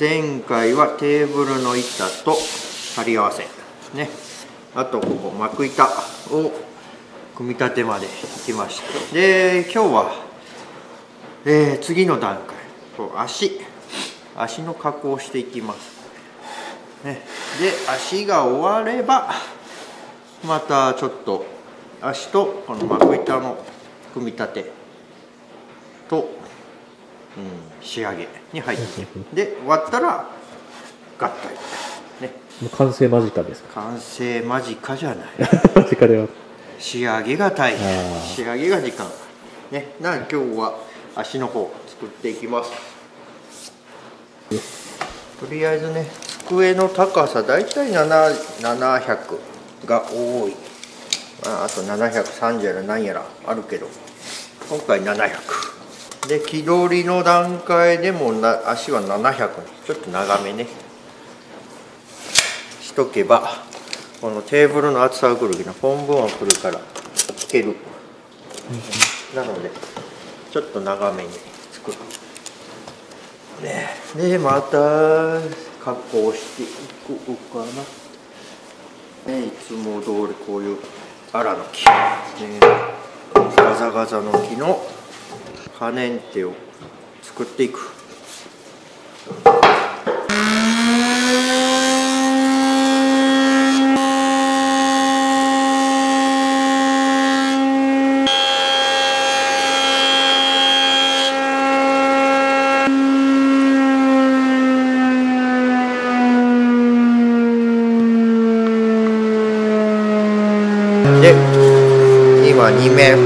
前回はテーブルの板と貼り合わせね、あとここ幕板を組み立てまで行きました。で今日は、次の段階、足の加工をしていきます、ね、で足が終わればまたちょっと足とこの幕板の組み立てと、仕上げに入っていく。で終わったら合体ね。もう完成間近ですか？完成間近じゃない間近では仕上げが大変、仕上げが時間ね。なので今日は足の方作っていきます。とりあえずね、机の高さだいたい700が多い。あと730やら何やらあるけど、今回700で、木取りの段階でも足は700にちょっと長めねしとけば、このテーブルの厚さが来るけど本分は来るからいける、なのでちょっと長めに作る、ね、でまた加工していこうかな、ね、いつも通りこういうアラの木、ガザガザの木の可燃手を作っていく。で今2面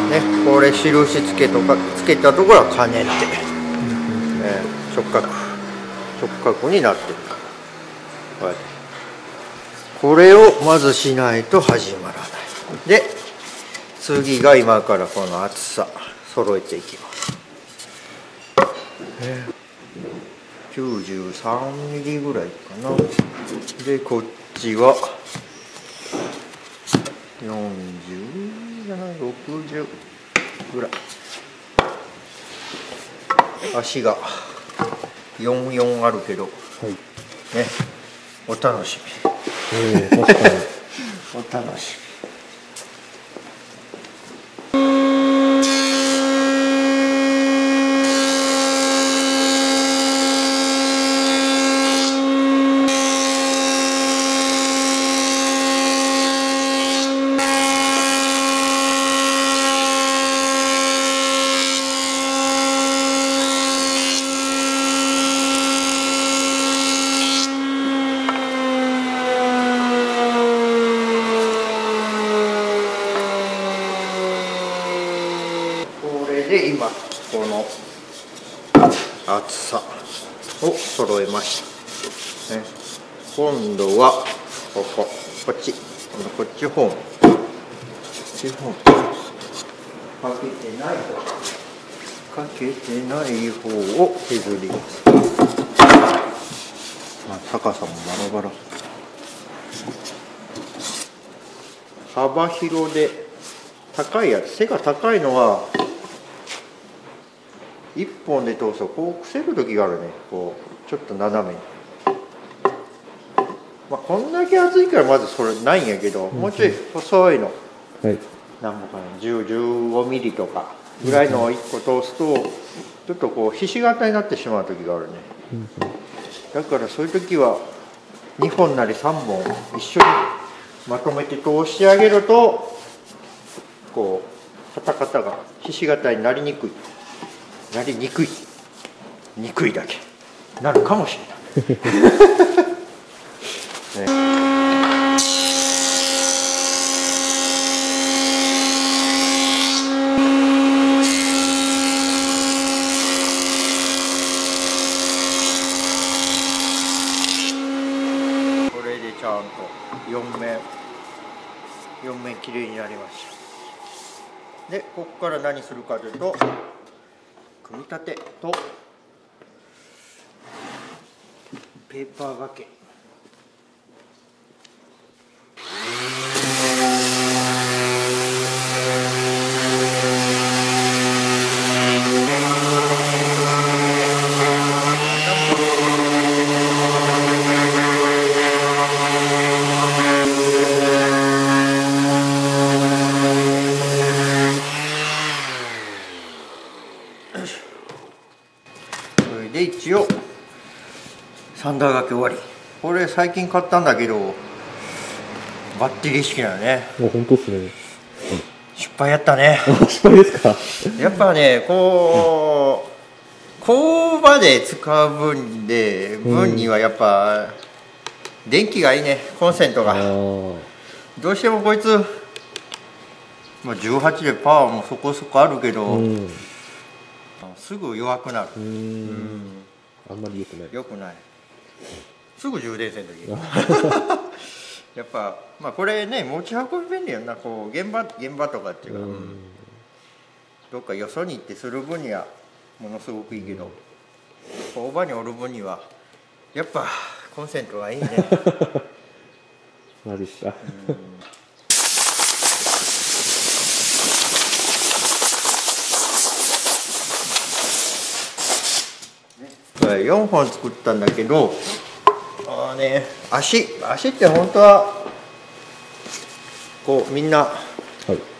ね、これ印つけたところは可燃って、直角になってる。これをまずしないと始まらない。で次が今からこの厚さ揃えていきます。93ミリぐらいかな。でこっちは40じゃない、60ぐらい。足が44あるけど、ね、お楽しみ。確かにお楽しみ。で今この厚さを揃えました、ね、今度はこっち方面かけてない方を削ります。高さもバラバラ、幅広で高いやつ、背が高いのは一本で通すとこう癖る時があるね。こうちょっと斜めに、こんだけ厚いからまずそれないんやけど、もうちょい細いの、なんぼかな、15ミリとかぐらいのを1個通すとちょっとこうひし形になってしまう時があるね。だからそういう時は2本なり3本一緒にまとめて通してあげると、こうカタカタがひし形になりにくいだけなるかもしれないね。これでちゃんと4面きれいになりました。でここから何するかというと、組み立てとペーパーがけ。で一応サンダーがけ終わり。これ最近買ったんだけどバッテリー式なのね。本当っすね。失敗やったね。失敗ですか。やっぱねこう工場で使う分にはやっぱ電気がいいね。コンセントがどうしてもこいつ、まあ、18でパワーもそこそこあるけど、すぐ弱くなる。あんまり良くない。良くない。すぐ充電せんときやっぱまあこれね持ち運び便利やな。こう現場とかっていうか、どっかよそに行ってする分にはものすごくいいけど、工場におる分にはやっぱコンセントがいいねマジっすか。4本作ったんだけど、足って本当はこうみんな、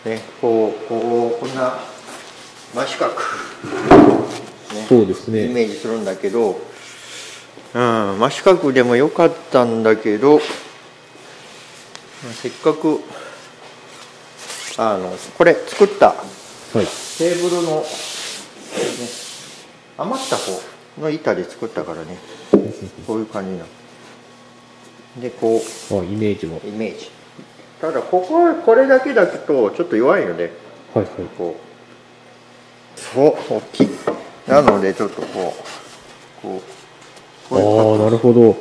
ね、こんな真四角、そうですね、イメージするんだけど、真四角でもよかったんだけど、せっかくこれ作ったテーブルの、ね、余った方の板で作ったからねこういう感じになる。でこうイメージもただこれだけだとちょっと弱いので、こうそう大きいなのでちょっとこうなるほど。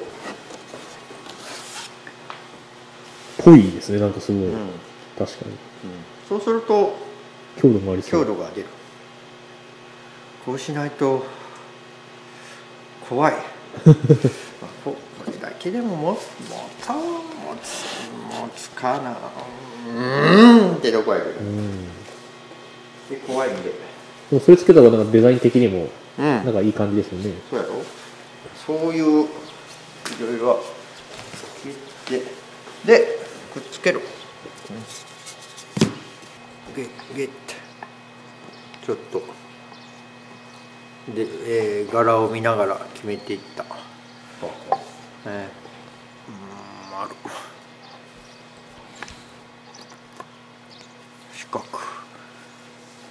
ぽいですね。なんかすごい、確かに、そうすると強度もありそう。強度が出る。こうしないと怖いこれだけでも持つかなってとこやけど、で怖いんで。でもそれつけたらなんかデザイン的にもなんかいい感じですよね。そうやろ。そういういろいろつけてでくっつける。ゲッちょっとで、柄を見ながら決めていった。丸四角、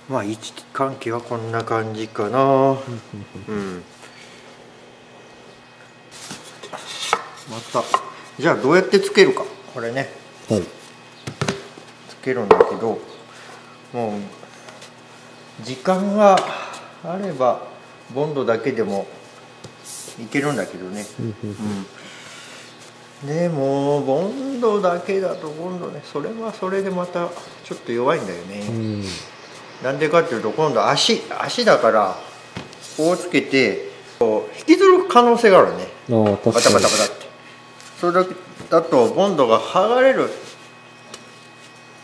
まあ位置関係はこんな感じかな。またじゃあどうやってつけるか。これね、つけるんだけど、もう時間があればボンドだけでもいけるんだけどね。でもボンドだけだと今度ね、それはそれでまたちょっと弱いんだよね。なんでかっていうと今度足だからこうつけてこう引きずる可能性があるね。バタバタバタって。それだとボンドが剥がれる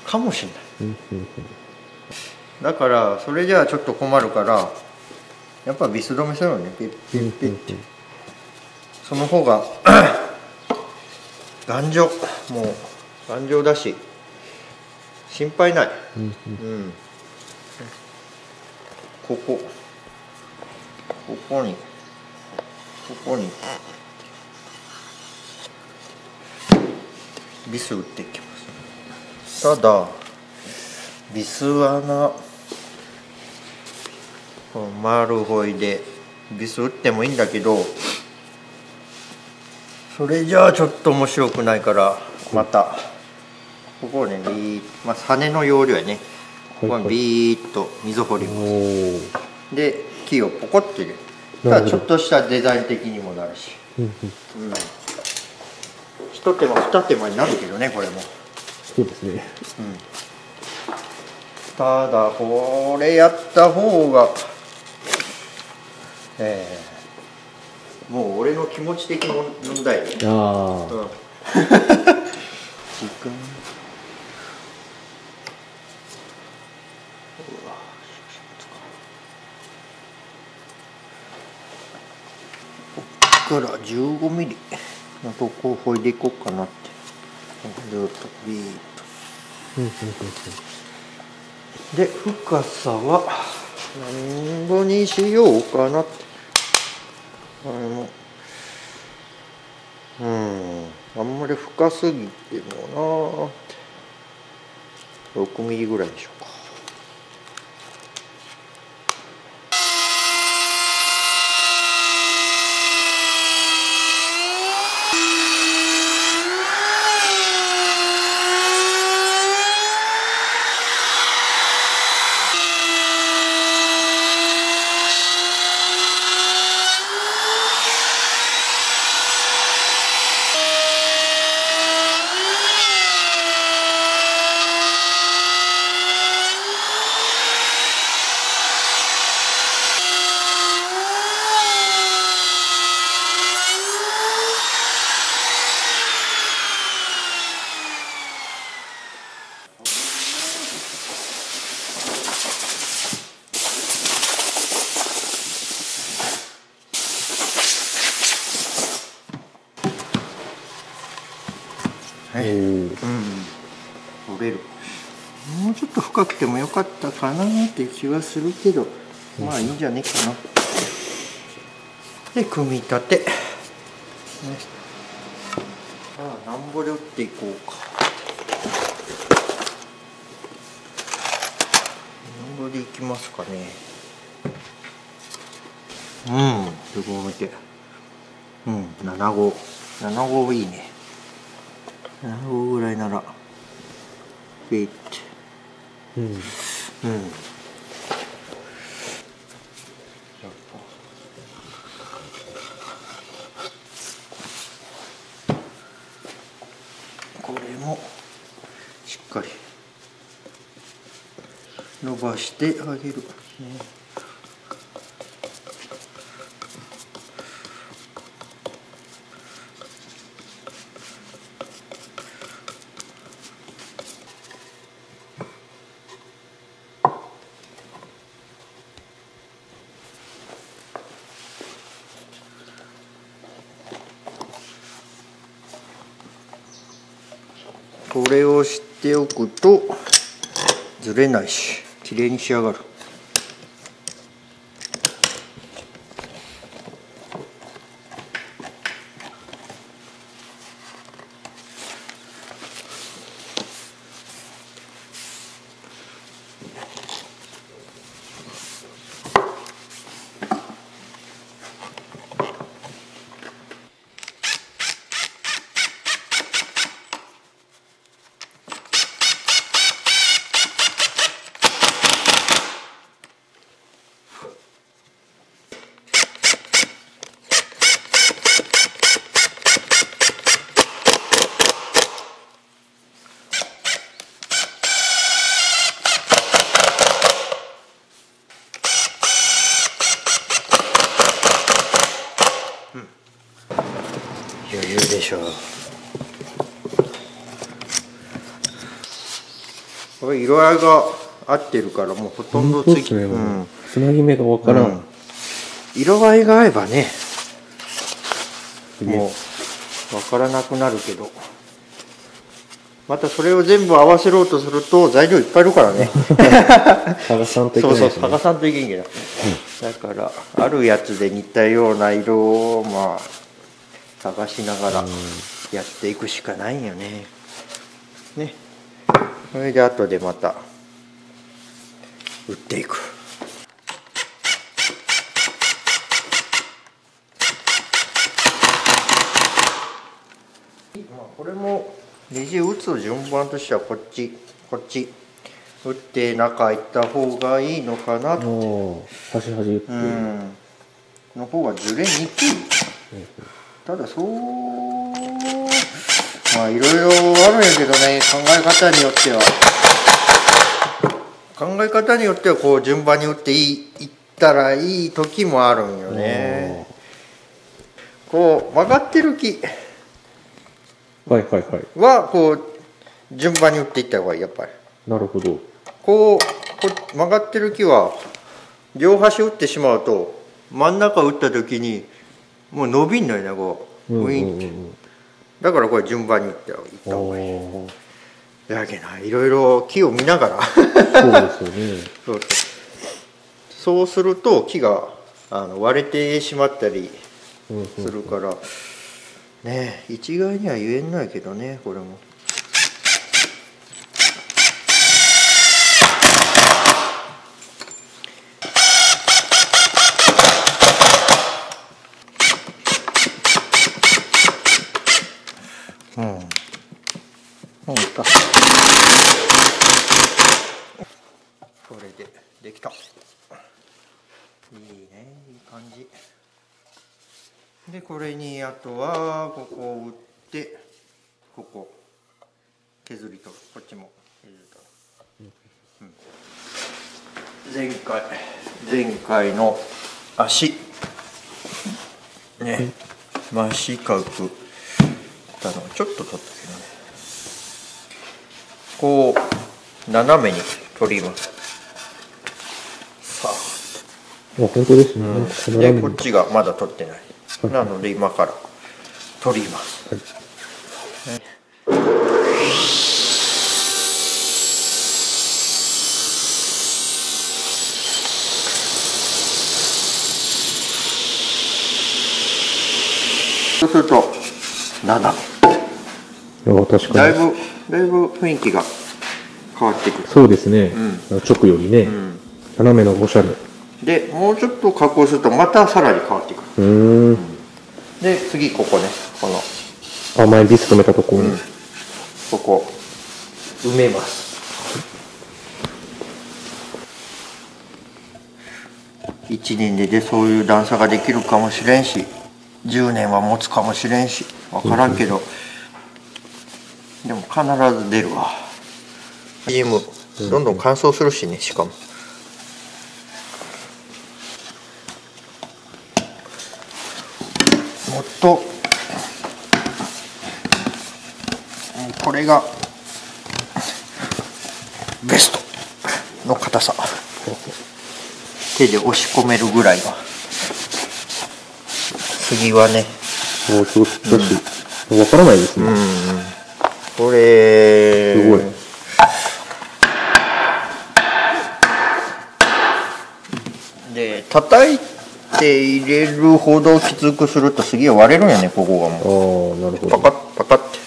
かもしれない。だからそれじゃあちょっと困るから、やっぱビス止めするのね。ピッピッピッってその方が頑丈、もう頑丈だし心配ない。ここにビス打っていきます。ただビス穴丸ほいでビス打ってもいいんだけど、それじゃあちょっと面白くないから、またここをねビーッ、羽の要領やね。ここにビーッと溝掘ります。で木をポコッと入れる。ただちょっとしたデザイン的にもなるし、一手間二手間になるけどね、これも。そうですね。ただこれやった方がもう俺の気持ち的問題ね。時間こっから15ミリのとこをほいでいこうかなって。ずっとビーッとで深さは何度にしようかなって。あんまり深すぎてもな、6ミリぐらいでしょうか。取れる。もうちょっと深くてもよかったかなっていう気はするけど、まあいいんじゃねえかな。で組み立て、なんぼで打っていこうか。なんぼでいきますかね。横向いて、7号いいね。7号ぐらいならフィット。これもしっかり伸ばしてあげる。これをしておくとずれないし綺麗に仕上がる。余裕でしょう。これ色合いが合ってるからもうほとんどつなぎ目がわからん。色合いが合えばね、もうわからなくなるけど、またそれを全部合わせろうとすると材料いっぱいいるからね。探さんといけないですね。探さんといけんけど、だからあるやつで似たような色を探しながらやっていくしかないんよね。それで後でまた打っていく。これもネジ打つ順番としてはこっち打って中行った方がいいのかなと。端々打っての方がずれにくい。ただいろいろあるんやけどね、考え方によってはこう順番に打っていったらいい時もあるんよね。こう曲がってる木はこう順番に打っていった方がいい、やっぱり。なるほど。こう曲がってる木は両端打ってしまうと真ん中打った時にもう伸びんのよね、こうウィンって。だからこれ順番に打っていった方がいい。やけないろいろ木を見ながらそうですよね。そうすると木が割れてしまったりするからね、一概には言えないけどね、これも。これでできた。いいね、いい感じで、これにあとはここを打って、ここ削り取る、こっちも削り取る、前回の足ね、真四角だのちょっと取ったけどね、こう斜めに取ります。さあ、本当ですね。でこっちがまだ取ってない、なので今から取ります、そうすると斜め、確かだいぶ雰囲気が変わってくる。そうですね、直よりね、斜めのおしゃれでもうちょっと加工するとまたさらに変わってくる。で次ここね、この前ビス止めたところに、ここ埋めます。1年でそういう段差ができるかもしれんし、10年は持つかもしれんし、分からんけど、でも必ず出るわ。CMどんどん乾燥するしね、しかも。もっとこれがベストの硬さ、手で押し込めるぐらいは。次はね、すごい難しい、わからないですね、これすごいで叩いて入れるほどきつくすると次は割れるんやね、ここがもう。なるほど。パカッパカッて、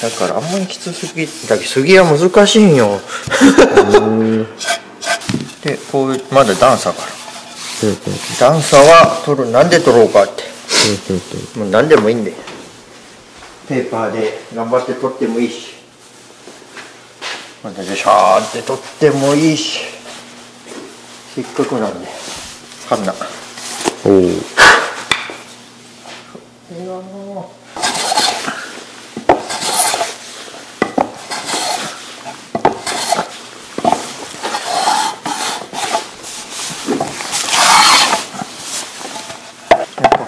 だからあんまりきつすぎだけ杉は難しいんよでこういうまだ段差から、段差は取る、なんで取ろうかって、もう何でもいいんで、ペーパーで頑張って取ってもいいし、またでシャーって取ってもいいし、せっかくなんでカンナ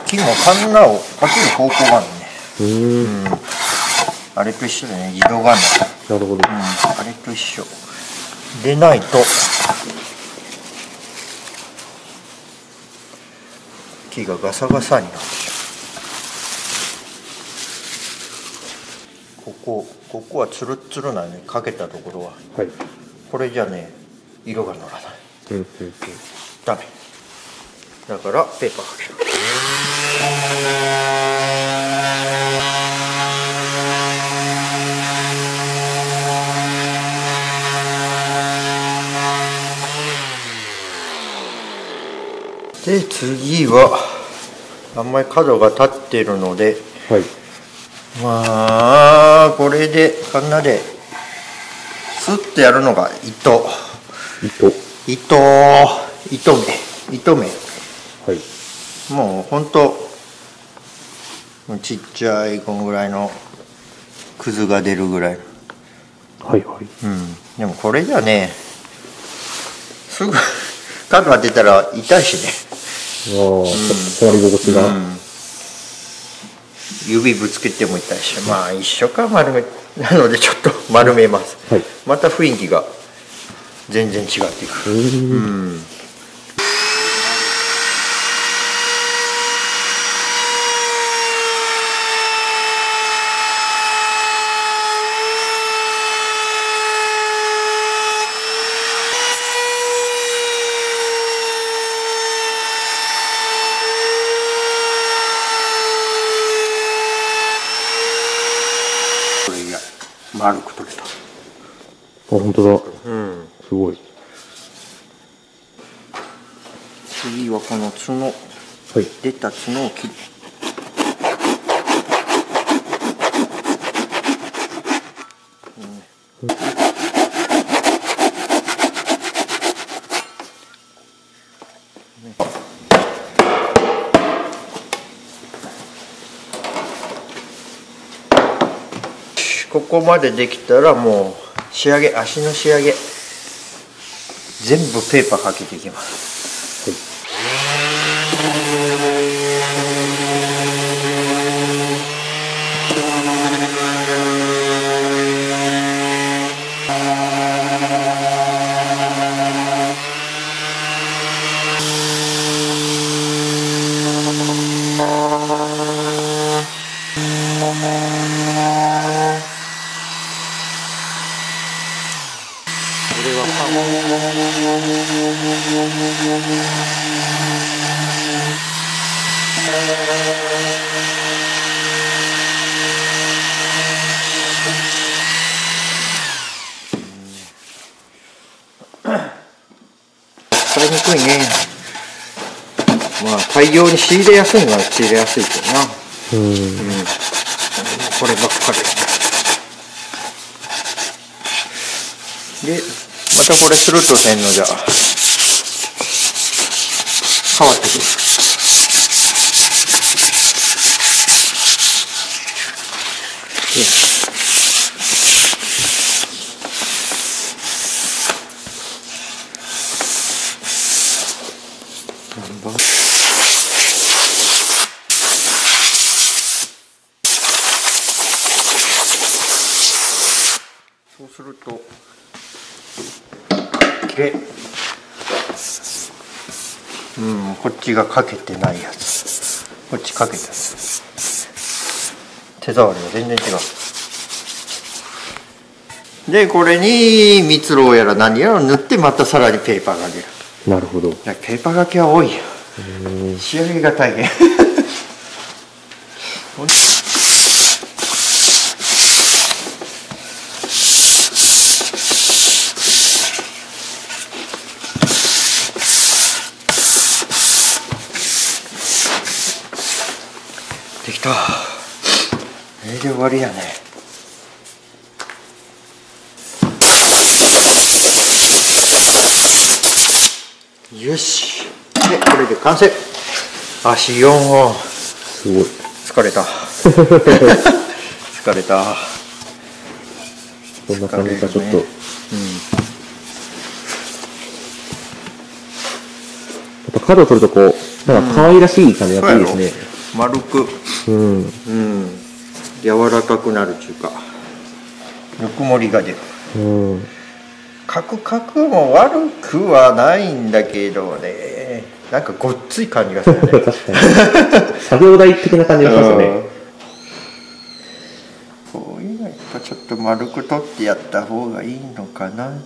木もカンナをかける方向があるね。あれと一緒でね、自動があるなるほど、あれと一緒でないと木がガサガサになる。ここはツルッツルなんで、かけたところは、これじゃね色が乗らない、ダメだからペーパーかける。で次はあんまり角が立ってるので、まあこれでカンナでスッとやるのが糸目、もうほんとちっちゃいこのぐらいのくずが出るぐらい、でもこれじゃねすぐ角当てたら痛いしね、触り心地が、指ぶつけても痛いし、まあ一緒か丸めなのでちょっと丸めます、また雰囲気が全然違っていく。本当だ。うん、すごい。次はこの角、出た角を切る。ここまでできたらもう仕上げ、足の仕上げ全部ペーパーかけていきます。使いにくいね。まあ大量に仕入れやすいのは仕入れやすいけどな。こればっかりで、またこれスルッとせんのじゃ変わってくる。そうするときれい。こっちがかけてないやつ、こっちかけたやつ、手触りが全然違う。でこれに蜜蝋やら何やら塗ってまたさらにペーパーが出る。なるほど。ペーパーがけは多いよ。仕上げが大変。できた。で終わりやね。よし。でこれで完成。足4本。すごい。疲れた。疲れた。こんな感じか、ちょっと。やっぱ角を取るとこうなんか可愛らしい感じがいいですね。丸く、柔らかくなるっていうか、ぬくもりが出る。カクカクも悪くはないんだけどね、なんかごっつい感じがするね。確かに作業台的な感じがしますね。こういうのやっぱちょっと丸く取ってやった方がいいのかなって。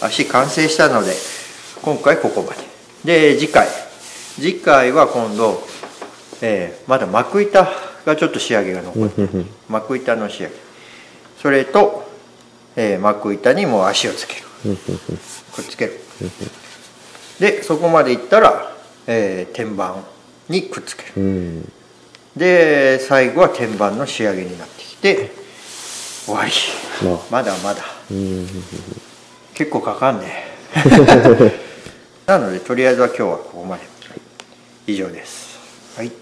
足完成したので今回ここまで。で次回は今度、まだ幕板がちょっと仕上げが残ってる。幕板の仕上げ、それと、幕板にも足をつける、くっつける。でそこまでいったら、天板にくっつける。で最後は天板の仕上げになってきて終わり。まだまだ結構かかんね。なのでとりあえずは今日はここまで。以上です。はい。